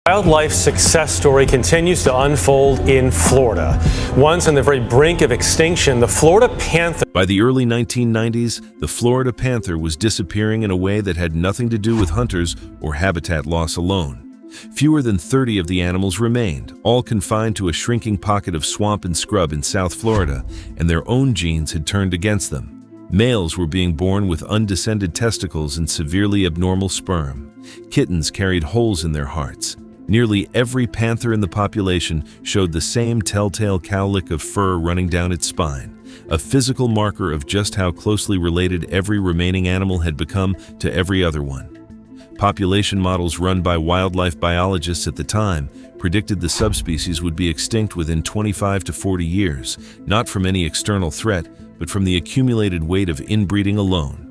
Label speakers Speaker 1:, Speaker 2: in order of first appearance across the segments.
Speaker 1: Wildlife success story continues to unfold in Florida. Once on the very brink of extinction, the Florida panther.
Speaker 2: By the early 1990s, the Florida panther was disappearing in a way that had nothing to do with hunters or habitat loss alone. Fewer than 30 of the animals remained, all confined to a shrinking pocket of swamp and scrub in South Florida, and their own genes had turned against them. Males were being born with undescended testicles and severely abnormal sperm. Kittens carried holes in their hearts. Nearly every panther in the population showed the same telltale cowlick of fur running down its spine, a physical marker of just how closely related every remaining animal had become to every other one. Population models run by wildlife biologists at the time predicted the subspecies would be extinct within 25 to 40 years, not from any external threat, but from the accumulated weight of inbreeding alone.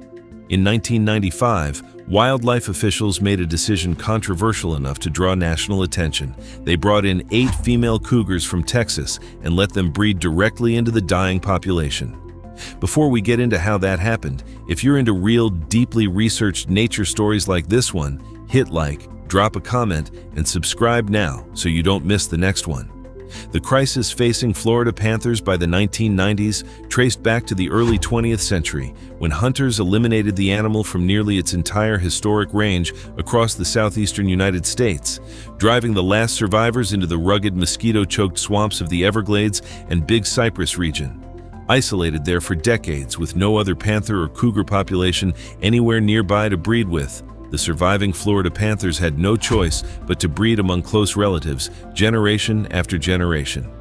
Speaker 2: In 1995, wildlife officials made a decision controversial enough to draw national attention. They brought in 8 female cougars from Texas and let them breed directly into the dying population. Before we get into how that happened, if you're into real, deeply researched nature stories like this one, hit like, drop a comment, and subscribe now so you don't miss the next one. The crisis facing Florida panthers by the 1990s traced back to the early 20th century, when hunters eliminated the animal from nearly its entire historic range across the southeastern United States, driving the last survivors into the rugged mosquito-choked swamps of the Everglades and Big Cypress region. Isolated there for decades with no other panther or cougar population anywhere nearby to breed with, the surviving Florida panthers had no choice but to breed among close relatives, generation after generation.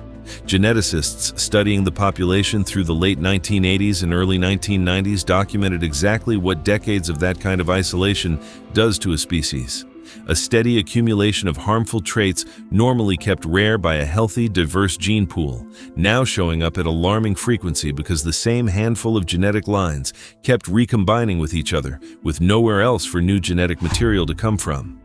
Speaker 2: Geneticists studying the population through the late 1980s and early 1990s documented exactly what decades of that kind of isolation does to a species. A steady accumulation of harmful traits normally kept rare by a healthy, diverse gene pool, now showing up at alarming frequency because the same handful of genetic lines kept recombining with each other, with nowhere else for new genetic material to come from.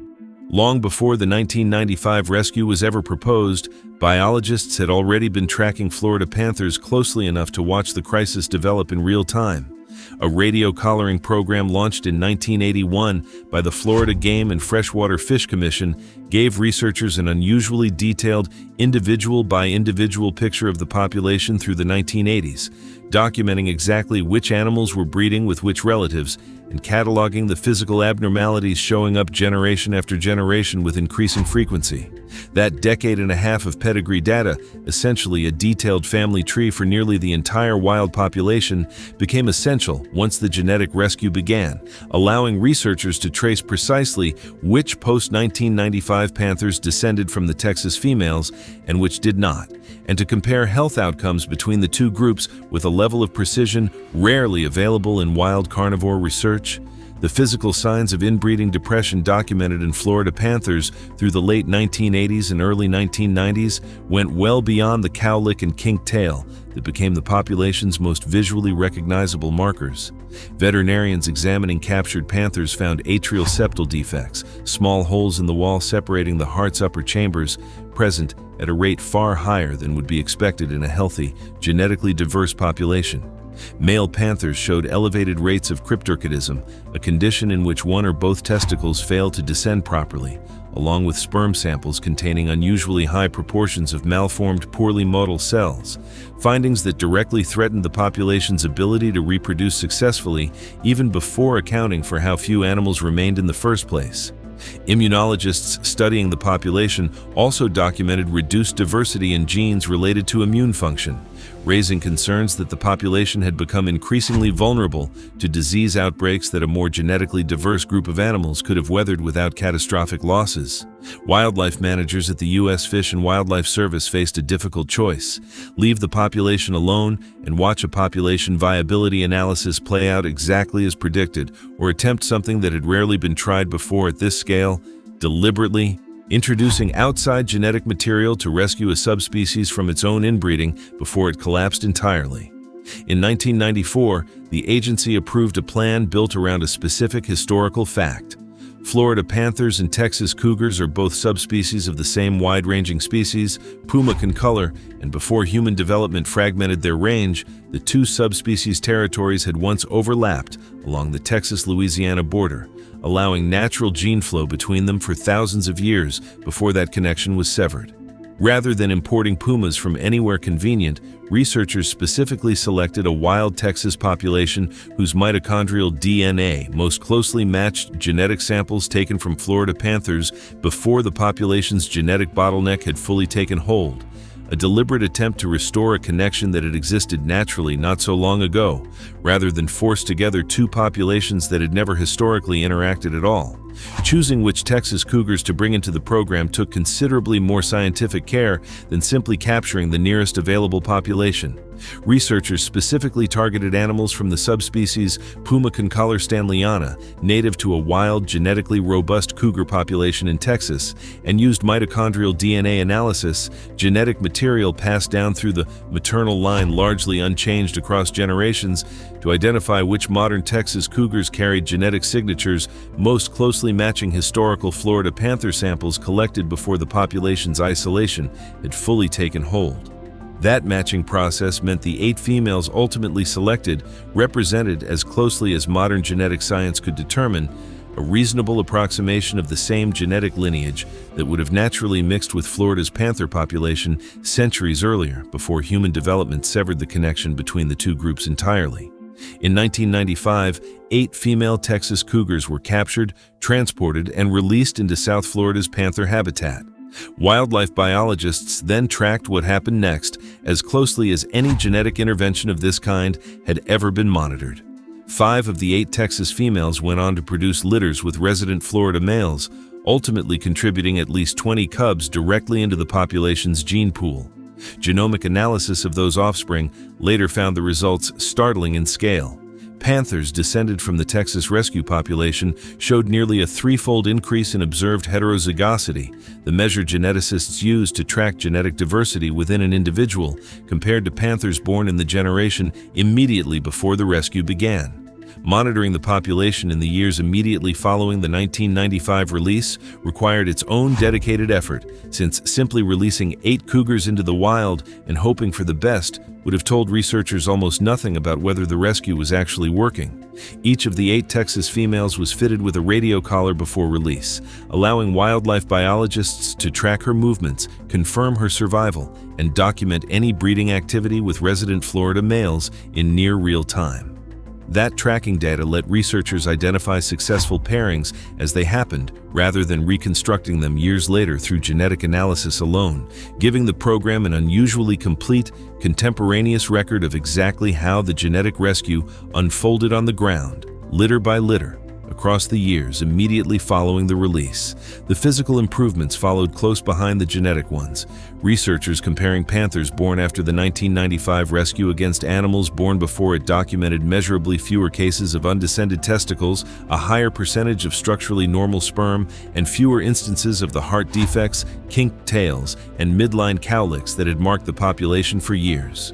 Speaker 2: Long before the 1995 rescue was ever proposed, biologists had already been tracking Florida panthers closely enough to watch the crisis develop in real time. A radio collaring program launched in 1981 by the Florida Game and Freshwater Fish Commission gave researchers an unusually detailed, individual-by-individual picture of the population through the 1980s, documenting exactly which animals were breeding with which relatives and cataloging the physical abnormalities showing up generation after generation with increasing frequency. That decade and a half of pedigree data, essentially a detailed family tree for nearly the entire wild population, became essential once the genetic rescue began, allowing researchers to trace precisely which post-1995 panthers descended from the Texas females and which did not, and to compare health outcomes between the two groups with a level of precision rarely available in wild carnivore research. The physical signs of inbreeding depression documented in Florida panthers through the late 1980s and early 1990s went well beyond the cowlick and kinked tail that became the population's most visually recognizable markers. Veterinarians examining captured panthers found atrial septal defects, small holes in the wall separating the heart's upper chambers, present at a rate far higher than would be expected in a healthy, genetically diverse population. Male panthers showed elevated rates of cryptorchidism, a condition in which one or both testicles fail to descend properly, along with sperm samples containing unusually high proportions of malformed, poorly motile cells, findings that directly threatened the population's ability to reproduce successfully even before accounting for how few animals remained in the first place. Immunologists studying the population also documented reduced diversity in genes related to immune function, raising concerns that the population had become increasingly vulnerable to disease outbreaks that a more genetically diverse group of animals could have weathered without catastrophic losses. Wildlife managers at the U.S. Fish and Wildlife Service faced a difficult choice: leave the population alone and watch a population viability analysis play out exactly as predicted, or attempt something that had rarely been tried before at this scale, deliberately introducing outside genetic material to rescue a subspecies from its own inbreeding before it collapsed entirely. In 1994, the agency approved a plan built around a specific historical fact. Florida panthers and Texas cougars are both subspecies of the same wide-ranging species, puma in color, and before human development fragmented their range, the two subspecies territories had once overlapped along the Texas-Louisiana border, allowing natural gene flow between them for thousands of years before that connection was severed. Rather than importing pumas from anywhere convenient, researchers specifically selected a wild Texas population whose mitochondrial DNA most closely matched genetic samples taken from Florida panthers before the population's genetic bottleneck had fully taken hold, a deliberate attempt to restore a connection that had existed naturally not so long ago, rather than force together two populations that had never historically interacted at all. Choosing which Texas cougars to bring into the program took considerably more scientific care than simply capturing the nearest available population. Researchers specifically targeted animals from the subspecies Puma concolor stanleyana, native to a wild, genetically robust cougar population in Texas, and used mitochondrial DNA analysis, genetic material passed down through the maternal line largely unchanged across generations, to identify which modern Texas cougars carried genetic signatures most closely matching historical Florida panther samples collected before the population's isolation had fully taken hold. That matching process meant the 8 females ultimately selected represented, as closely as modern genetic science could determine, a reasonable approximation of the same genetic lineage that would have naturally mixed with Florida's panther population centuries earlier, before human development severed the connection between the two groups entirely. In 1995, 8 female Texas cougars were captured, transported, and released into South Florida's panther habitat. Wildlife biologists then tracked what happened next as closely as any genetic intervention of this kind had ever been monitored. 5 of the 8 Texas females went on to produce litters with resident Florida males, ultimately contributing at least 20 cubs directly into the population's gene pool. Genomic analysis of those offspring later found the results startling in scale. Panthers descended from the Texas rescue population showed nearly a 3-fold increase in observed heterozygosity, the measure geneticists use to track genetic diversity within an individual, compared to panthers born in the generation immediately before the rescue began. Monitoring the population in the years immediately following the 1995 release required its own dedicated effort, since simply releasing 8 cougars into the wild and hoping for the best would have told researchers almost nothing about whether the rescue was actually working. Each of the 8 Texas females was fitted with a radio collar before release, allowing wildlife biologists to track her movements, confirm her survival, and document any breeding activity with resident Florida males in near real time. That tracking data let researchers identify successful pairings as they happened, rather than reconstructing them years later through genetic analysis alone, giving the program an unusually complete, contemporaneous record of exactly how the genetic rescue unfolded on the ground, litter by litter, across the years immediately following the release. The physical improvements followed close behind the genetic ones. Researchers comparing panthers born after the 1995 rescue against animals born before it documented measurably fewer cases of undescended testicles, a higher percentage of structurally normal sperm, and fewer instances of the heart defects, kinked tails, and midline cowlicks that had marked the population for years.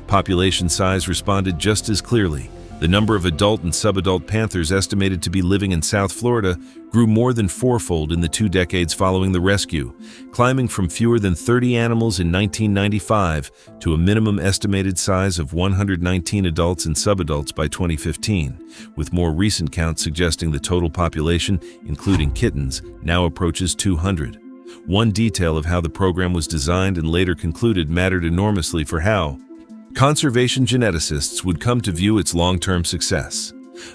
Speaker 2: Population size responded just as clearly. The number of adult and subadult panthers estimated to be living in South Florida grew more than 4-fold in the 2 decades following the rescue, climbing from fewer than 30 animals in 1995 to a minimum estimated size of 119 adults and subadults by 2015, with more recent counts suggesting the total population, including kittens, now approaches 200. One detail of how the program was designed and later concluded mattered enormously for how conservation geneticists would come to view its long-term success.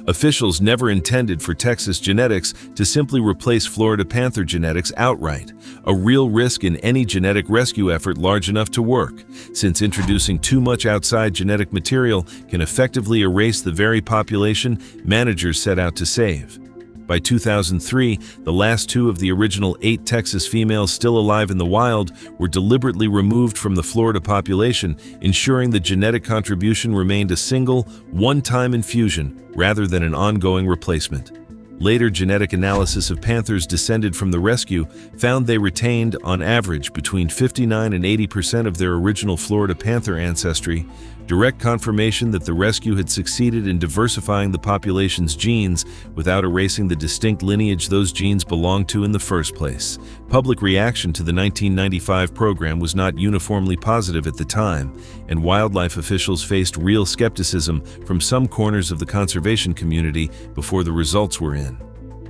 Speaker 2: Officials never intended for Texas genetics to simply replace Florida panther genetics outright, a real risk in any genetic rescue effort large enough to work, since introducing too much outside genetic material can effectively erase the very population managers set out to save. By 2003, the last 2 of the original 8 Texas females still alive in the wild were deliberately removed from the Florida population, ensuring the genetic contribution remained a single, one-time infusion rather than an ongoing replacement. Later genetic analysis of panthers descended from the rescue found they retained, on average, between 59 and 80% of their original Florida panther ancestry, direct confirmation that the rescue had succeeded in diversifying the population's genes without erasing the distinct lineage those genes belonged to in the first place. Public reaction to the 1995 program was not uniformly positive at the time, and wildlife officials faced real skepticism from some corners of the conservation community before the results were in.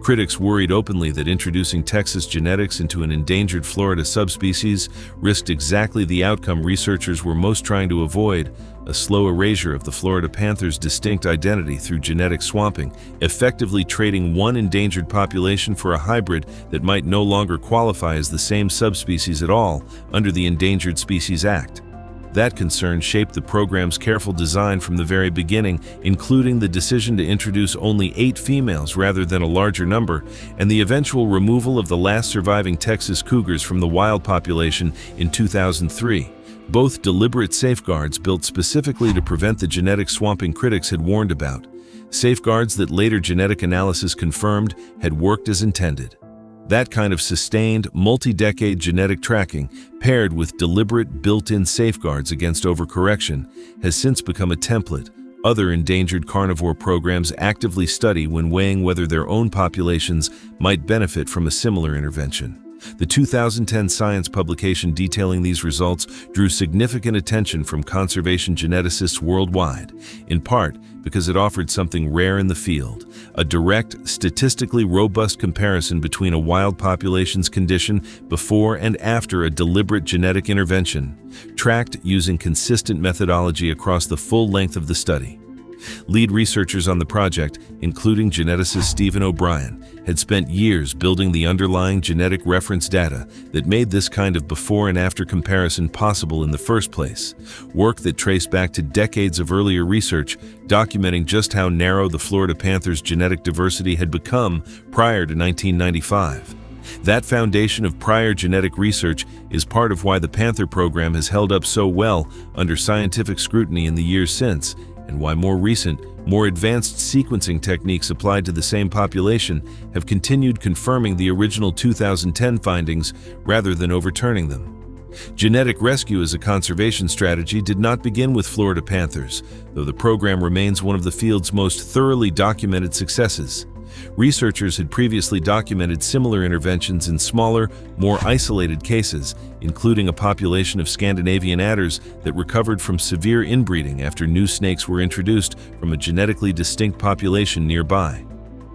Speaker 2: Critics worried openly that introducing Texas genetics into an endangered Florida subspecies risked exactly the outcome researchers were most trying to avoid: a slow erasure of the Florida panther's distinct identity through genetic swamping, effectively trading one endangered population for a hybrid that might no longer qualify as the same subspecies at all under the Endangered Species Act. That concern shaped the program's careful design from the very beginning, including the decision to introduce only 8 females rather than a larger number, and the eventual removal of the last surviving Texas Cougars from the wild population in 2003. Both deliberate safeguards built specifically to prevent the genetic swamping critics had warned about. Safeguards that later genetic analysis confirmed had worked as intended. That kind of sustained, multi-decade genetic tracking, paired with deliberate built-in safeguards against overcorrection, has since become a template other endangered carnivore programs actively study when weighing whether their own populations might benefit from a similar intervention. The 2010 science publication detailing these results drew significant attention from conservation geneticists worldwide, in part because it offered something rare in the field: a direct, statistically robust comparison between a wild population's condition before and after a deliberate genetic intervention, tracked using consistent methodology across the full length of the study. Lead researchers on the project, including geneticist Stephen O'Brien, had spent years building the underlying genetic reference data that made this kind of before and after comparison possible in the first place, work that traced back to decades of earlier research documenting just how narrow the Florida panther's genetic diversity had become prior to 1995. That foundation of prior genetic research is part of why the Panther program has held up so well under scientific scrutiny in the years since, and why more recent, more advanced sequencing techniques applied to the same population have continued confirming the original 2010 findings rather than overturning them. Genetic rescue as a conservation strategy did not begin with Florida panthers, though the program remains one of the field's most thoroughly documented successes. Researchers had previously documented similar interventions in smaller, more isolated cases, including a population of Scandinavian adders that recovered from severe inbreeding after new snakes were introduced from a genetically distinct population nearby.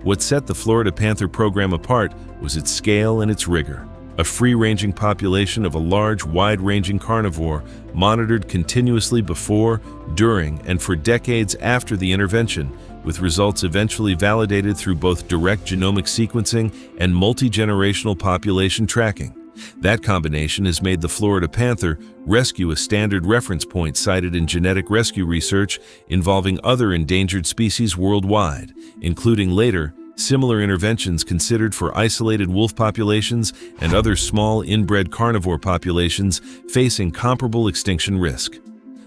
Speaker 2: What set the Florida Panther program apart was its scale and its rigor. A free-ranging population of a large, wide-ranging carnivore monitored continuously before, during, and for decades after the intervention, with results eventually validated through both direct genomic sequencing and multi-generational population tracking. That combination has made the Florida Panther rescue a standard reference point cited in genetic rescue research involving other endangered species worldwide, including later, similar interventions considered for isolated wolf populations and other small inbred carnivore populations facing comparable extinction risk.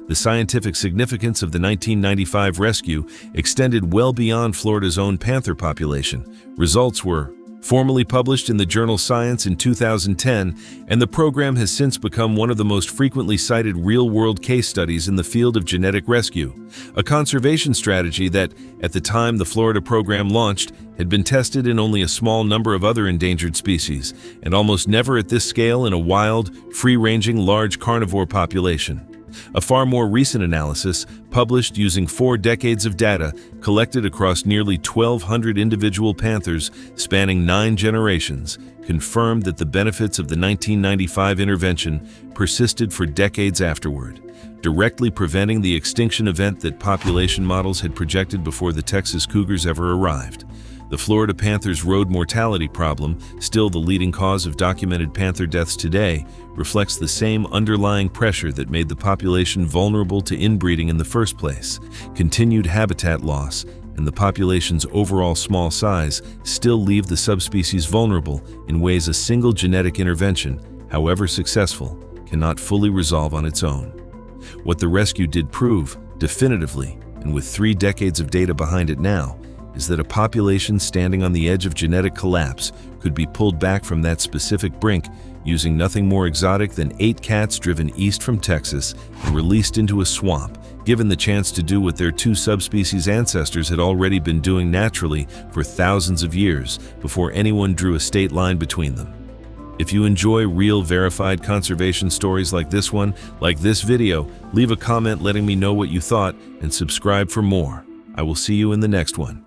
Speaker 2: The scientific significance of the 1995 rescue extended well beyond Florida's own panther population. Results were formally published in the journal Science in 2010, and the program has since become one of the most frequently cited real-world case studies in the field of genetic rescue, a conservation strategy that, at the time the Florida program launched, had been tested in only a small number of other endangered species, and almost never at this scale in a wild, free-ranging large carnivore population. A far more recent analysis, published using 4 decades of data collected across nearly 1,200 individual panthers spanning 9 generations, confirmed that the benefits of the 1995 intervention persisted for decades afterward, directly preventing the extinction event that population models had projected before the Texas Cougars ever arrived. The Florida panther's road mortality problem, still the leading cause of documented panther deaths today, reflects the same underlying pressure that made the population vulnerable to inbreeding in the first place. Continued habitat loss and the population's overall small size still leave the subspecies vulnerable in ways a single genetic intervention, however successful, cannot fully resolve on its own. What the rescue did prove, definitively, and with 3 decades of data behind it now, is that a population standing on the edge of genetic collapse could be pulled back from that specific brink using nothing more exotic than 8 cats driven east from Texas and released into a swamp, given the chance to do what their 2 subspecies ancestors had already been doing naturally for thousands of years before anyone drew a state line between them. If you enjoy real verified conservation stories like this one, like this video, leave a comment letting me know what you thought and subscribe for more. I will see you in the next one.